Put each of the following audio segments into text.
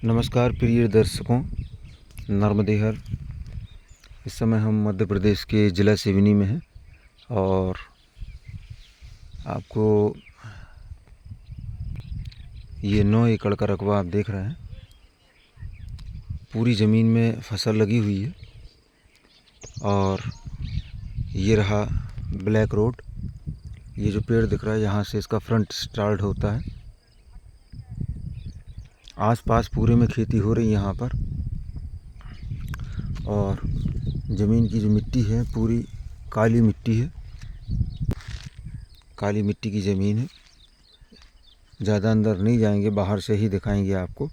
नमस्कार प्रिय दर्शकों, नर्मदे हर। इस समय हम मध्य प्रदेश के ज़िला सिवनी में हैं और आपको ये 9 एकड़ का रकबा आप देख रहे हैं। पूरी ज़मीन में फसल लगी हुई है और ये रहा ब्लैक रोड। ये जो पेड़ दिख रहा है यहाँ से इसका फ्रंट स्टार्ट होता है। आसपास पूरे में खेती हो रही है यहाँ पर और ज़मीन की जो मिट्टी है पूरी काली मिट्टी है। काली मिट्टी की ज़मीन है। ज़्यादा अंदर नहीं जाएंगे, बाहर से ही दिखाएंगे आपको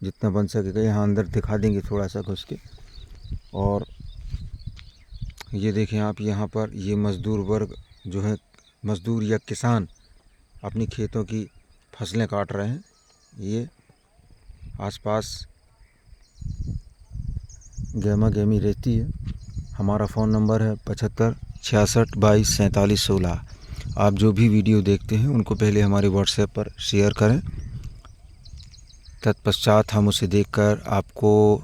जितना बन सकेगा। यहाँ अंदर दिखा देंगे थोड़ा सा घुस के। और ये देखें आप, यहाँ पर ये मज़दूर वर्ग जो है, मज़दूर या किसान अपनी खेतों की फसलें काट रहे हैं। ये आसपास गहमा गहमी रहती है। हमारा फ़ोन नंबर है 75 66 22 47 16। आप जो भी वीडियो देखते हैं उनको पहले हमारे व्हाट्सएप पर शेयर करें, तत्पश्चात हम उसे देखकर आपको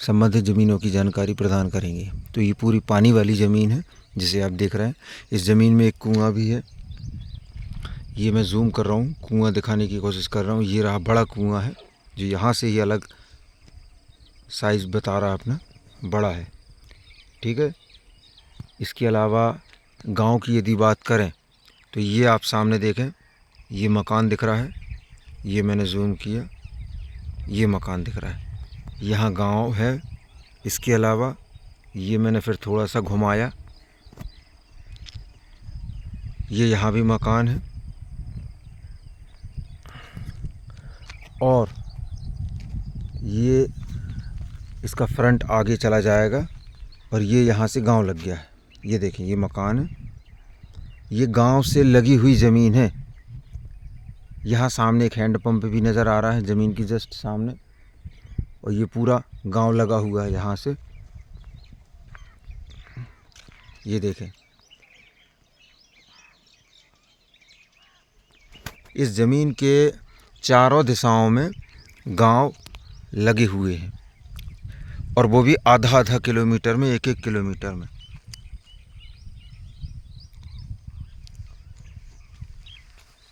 संबंधित ज़मीनों की जानकारी प्रदान करेंगे। तो ये पूरी पानी वाली ज़मीन है जिसे आप देख रहे हैं। इस ज़मीन में एक कुआं भी है। ये मैं जूम कर रहा हूँ, कुआं दिखाने की कोशिश कर रहा हूँ। ये रहा बड़ा कुआं है जो यहाँ से ही अलग साइज़ बता रहा है अपना, बड़ा है। ठीक है। इसके अलावा गांव की यदि बात करें तो ये आप सामने देखें, ये मकान दिख रहा है। ये मैंने जूम किया, ये मकान दिख रहा है, यहाँ गांव है। इसके अलावा ये मैंने फिर थोड़ा सा घुमाया, ये यहाँ भी मकान है। और ये इसका फ्रंट आगे चला जाएगा और ये यहाँ से गांव लग गया है। ये देखें, ये मकान है। ये गांव से लगी हुई ज़मीन है। यहाँ सामने एक हैंडपम्प भी नज़र आ रहा है ज़मीन की जस्ट सामने। और ये पूरा गांव लगा हुआ है यहाँ से। ये देखें, इस ज़मीन के चारों दिशाओं में गांव लगे हुए हैं और वो भी आधा आधा किलोमीटर में, एक एक किलोमीटर में।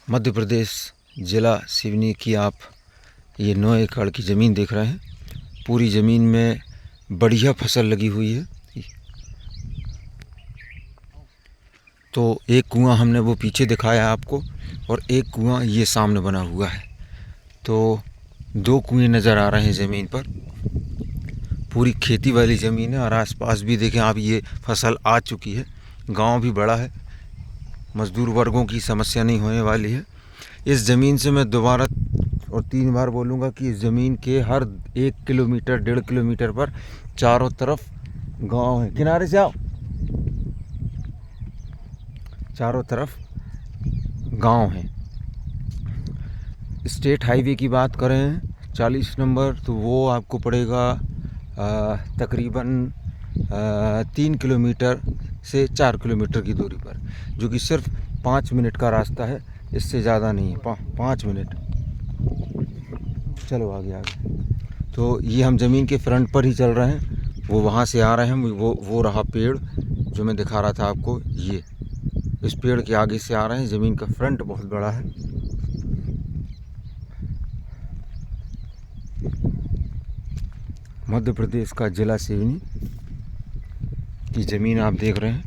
मध्य प्रदेश ज़िला सिवनी की आप ये 9 एकड़ की ज़मीन देख रहे हैं। पूरी ज़मीन में बढ़िया फसल लगी हुई है। तो एक कुआं हमने वो पीछे दिखाया आपको और एक कुआं ये सामने बना हुआ है। तो 2 कुएं नज़र आ रहे हैं ज़मीन पर। पूरी खेती वाली ज़मीन है और आसपास भी देखें आप, ये फसल आ चुकी है। गांव भी बड़ा है, मज़दूर वर्गों की समस्या नहीं होने वाली है। इस ज़मीन से मैं दोबारा और 3 बार बोलूँगा कि इस ज़मीन के हर 1 किलोमीटर 1.5 किलोमीटर पर चारों तरफ गांव है। किनारे से आओ, चारों तरफ गांव है। स्टेट हाईवे की बात करें 40 नंबर, तो वो आपको पड़ेगा तकरीबन 3 किलोमीटर से 4 किलोमीटर की दूरी पर, जो कि सिर्फ 5 मिनट का रास्ता है, इससे ज़्यादा नहीं है। 5 मिनट। चलो आगे आगे। तो ये हम ज़मीन के फ्रंट पर ही चल रहे हैं। वो वहाँ से आ रहे हैं, वो रहा पेड़ जो मैं दिखा रहा था आपको। ये इस पेड़ के आगे से आ रहे हैं। ज़मीन का फ्रंट बहुत बड़ा है। मध्य प्रदेश का ज़िला सिवनी की ज़मीन आप देख रहे हैं।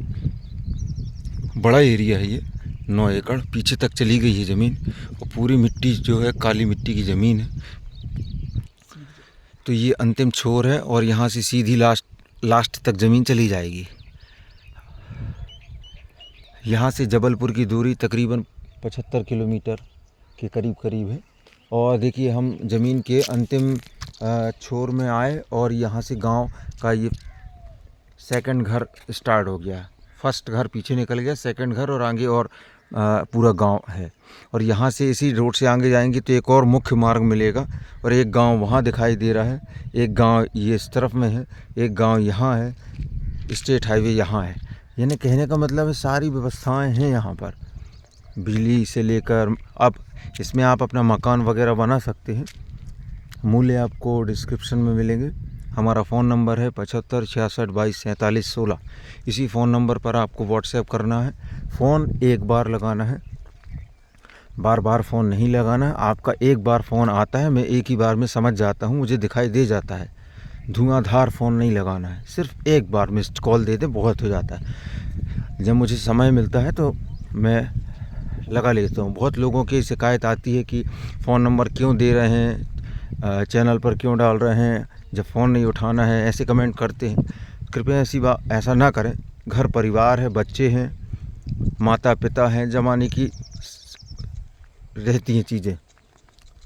बड़ा एरिया है ये, 9 एकड़ पीछे तक चली गई है ज़मीन और पूरी मिट्टी जो है काली मिट्टी की ज़मीन है। तो ये अंतिम छोर है और यहाँ से सीधी लास्ट तक ज़मीन चली जाएगी। यहाँ से जबलपुर की दूरी तकरीबन 75 किलोमीटर के करीब है। और देखिए, हम ज़मीन के अंतिम छोर में आए और यहाँ से गांव का ये सेकंड घर स्टार्ट हो गया। फर्स्ट घर पीछे निकल गया, सेकंड घर और आगे और पूरा गांव है। और यहाँ से इसी रोड से आगे जाएंगे तो एक और मुख्य मार्ग मिलेगा और एक गांव वहाँ दिखाई दे रहा है, एक गांव ये इस तरफ में है, एक गांव यहाँ है। स्टेट हाईवे यहाँ है। यानी कहने का मतलब है सारी व्यवस्थाएं हैं यहाँ पर, बिजली से लेकर। अब इसमें आप अपना मकान वगैरह बना सकते हैं। मूल्य आपको डिस्क्रिप्शन में मिलेंगे। हमारा फ़ोन नंबर है 75 66 22 47 16। इसी फ़ोन नंबर पर आपको व्हाट्सएप करना है। फ़ोन एक बार लगाना है, बार बार फ़ोन नहीं लगाना है। आपका एक बार फ़ोन आता है, मैं एक ही बार में समझ जाता हूँ, मुझे दिखाई दे जाता है। धुआंधार फ़ोन नहीं लगाना है, सिर्फ एक बार मिस्ड कॉल दे दे, बहुत हो जाता है। जब मुझे समय मिलता है तो मैं लगा लेता हूँ। बहुत लोगों की शिकायत आती है कि फ़ोन नंबर क्यों दे रहे हैं, चैनल पर क्यों डाल रहे हैं, जब फ़ोन नहीं उठाना है, ऐसे कमेंट करते हैं। कृपया ऐसा ना करें। घर परिवार है, बच्चे हैं, माता पिता हैं, ज़माने की रहती हैं चीज़ें,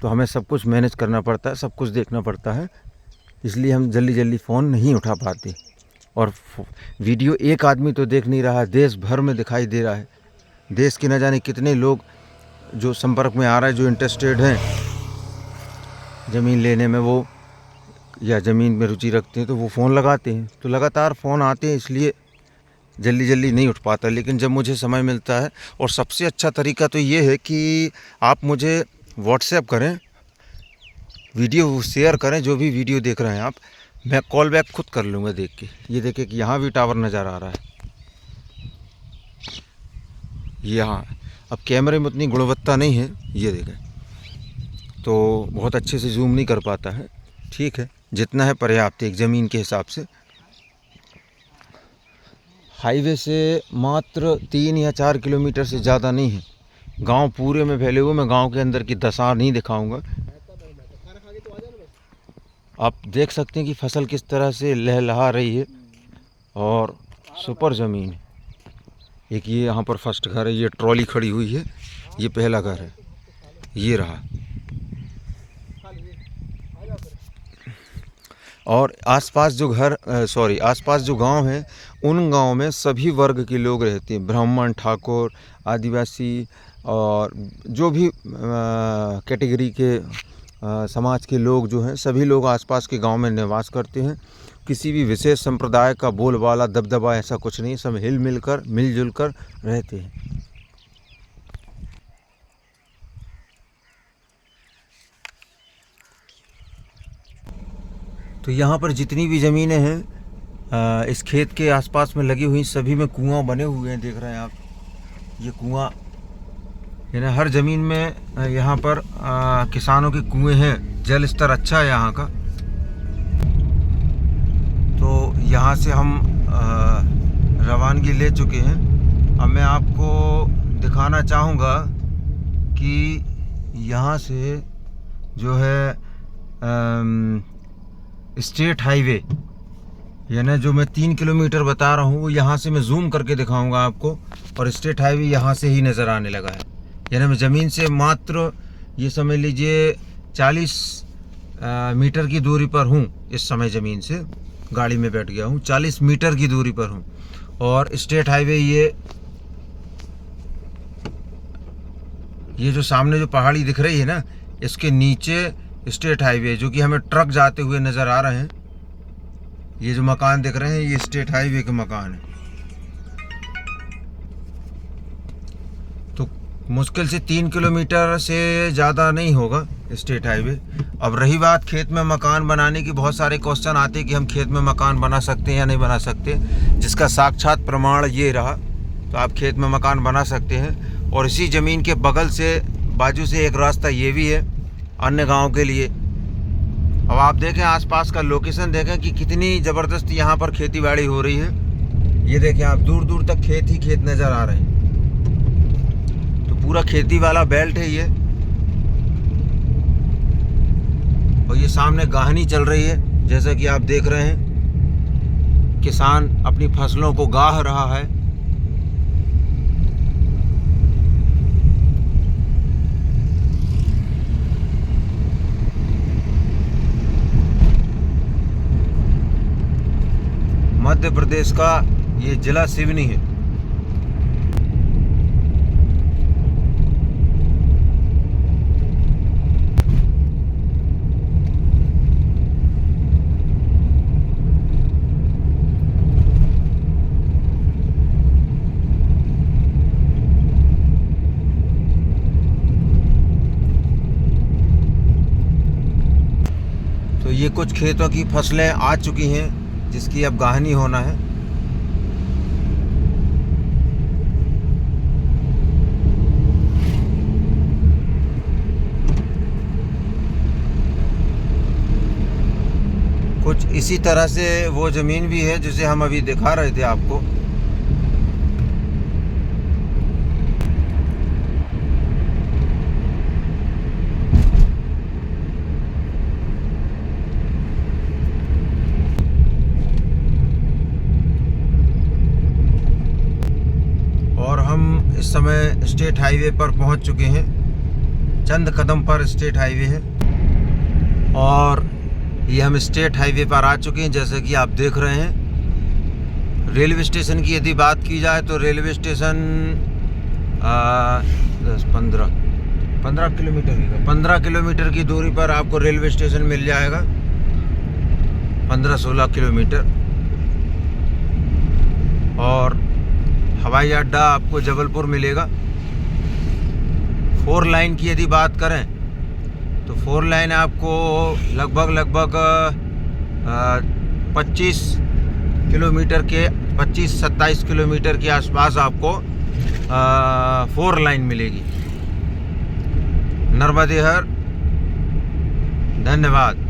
तो हमें सब कुछ मैनेज करना पड़ता है, सब कुछ देखना पड़ता है, इसलिए हम जल्दी जल्दी फ़ोन नहीं उठा पाते। और वीडियो एक आदमी तो देख नहीं रहा है, देश भर में दिखाई दे रहा है। देश के न जाने कितने लोग जो संपर्क में आ रहा है, जो इंटरेस्टेड हैं ज़मीन लेने में, वो या ज़मीन में रुचि रखते हैं, तो वो फ़ोन लगाते हैं। तो लगातार फ़ोन आते हैं, इसलिए जल्दी जल्दी नहीं उठ पाता। लेकिन जब मुझे समय मिलता है, और सबसे अच्छा तरीका तो ये है कि आप मुझे व्हाट्सएप करें, वीडियो शेयर करें, जो भी वीडियो देख रहे हैं आप, मैं कॉल बैक खुद कर लूँगा देख के। ये देखिए कि यहाँ भी टावर नज़र आ रहा है, यहाँ। अब कैमरे में उतनी गुणवत्ता नहीं है, ये देखें, तो बहुत अच्छे से जूम नहीं कर पाता है। ठीक है, जितना है पर्याप्त है एक ज़मीन के हिसाब से। हाईवे से मात्र 3 या 4 किलोमीटर से ज़्यादा नहीं है। गांव पूरे में फैले हुए, मैं गांव के अंदर की दशा नहीं दिखाऊंगा। आप देख सकते हैं कि फसल किस तरह से लहलहा रही है, और सुपर ज़मीन है। एक ये यहाँ पर फर्स्ट घर है, ये ट्रॉली खड़ी हुई है, ये पहला घर है, ये रहा। और आसपास जो गांव हैं, उन गांव में सभी वर्ग के लोग रहते हैं, ब्राह्मण, ठाकुर, आदिवासी, और जो भी कैटेगरी के समाज के लोग जो हैं, सभी लोग आसपास के गांव में निवास करते हैं। किसी भी विशेष संप्रदाय का बोलबाला, दबदबा ऐसा कुछ नहीं, सब मिलजुल कर रहते हैं। तो यहाँ पर जितनी भी ज़मीनें हैं इस खेत के आसपास में लगी हुई, सभी में कुआं बने हुए हैं, देख रहे हैं आप। ये कुआं, यानी हर ज़मीन में यहाँ पर किसानों के कुएं हैं। जल स्तर अच्छा है यहाँ का। तो यहाँ से हम रवानगी ले चुके हैं। अब मैं आपको दिखाना चाहूँगा कि यहाँ से जो है स्टेट हाईवे, यानी जो मैं 3 किलोमीटर बता रहा हूँ, वो यहाँ से मैं जूम करके दिखाऊंगा आपको, और स्टेट हाईवे यहाँ से ही नज़र आने लगा है। यानी मैं ज़मीन से मात्र, ये समझ लीजिए, 40 मीटर की दूरी पर हूँ इस समय। ज़मीन से गाड़ी में बैठ गया हूँ, 40 मीटर की दूरी पर हूँ। और स्टेट हाईवे, ये जो सामने जो पहाड़ी दिख रही है ना, इसके नीचे स्टेट हाईवे, जो कि हमें ट्रक जाते हुए नज़र आ रहे हैं। ये जो मकान दिख रहे हैं, ये स्टेट हाईवे के मकान है। तो मुश्किल से 3 किलोमीटर से ज़्यादा नहीं होगा स्टेट हाईवे। अब रही बात खेत में मकान बनाने की, बहुत सारे क्वेश्चन आते हैं कि हम खेत में मकान बना सकते हैं या नहीं बना सकते, जिसका साक्षात प्रमाण ये रहा। तो आप खेत में मकान बना सकते हैं। और इसी ज़मीन के बगल से, बाजू से एक रास्ता ये भी है अन्य गांव के लिए। अब आप देखें आसपास का लोकेशन, देखें कि कितनी ज़बरदस्त यहाँ पर खेती बाड़ी हो रही है। ये देखें आप, दूर दूर तक खेत ही खेत नज़र आ रहे हैं। तो पूरा खेती वाला बेल्ट है ये। और ये सामने गाहनी चल रही है, जैसा कि आप देख रहे हैं, किसान अपनी फसलों को गाह रहा है। मध्य प्रदेश का ये जिला सिवनी है। तो ये कुछ खेतों की फसलें आ चुकी हैं जिसकी अब गाहनी होना है। कुछ इसी तरह से वो ज़मीन भी है जिसे हम अभी दिखा रहे थे आपको। और हम इस समय स्टेट हाईवे पर पहुंच चुके हैं। चंद कदम पर स्टेट हाईवे है और ये हम स्टेट हाईवे पर आ चुके हैं। जैसे कि आप देख रहे हैं, रेलवे स्टेशन की यदि बात की जाए तो रेलवे स्टेशन 15 किलोमीटर की दूरी पर आपको रेलवे स्टेशन मिल जाएगा। 15-16 किलोमीटर। और हवाई अड्डा आपको जबलपुर मिलेगा। 4 लाइन की यदि बात करें तो 4 लाइन आपको लगभग 25-27 किलोमीटर के आसपास आपको 4 लाइन मिलेगी। नर्मदे हर। धन्यवाद।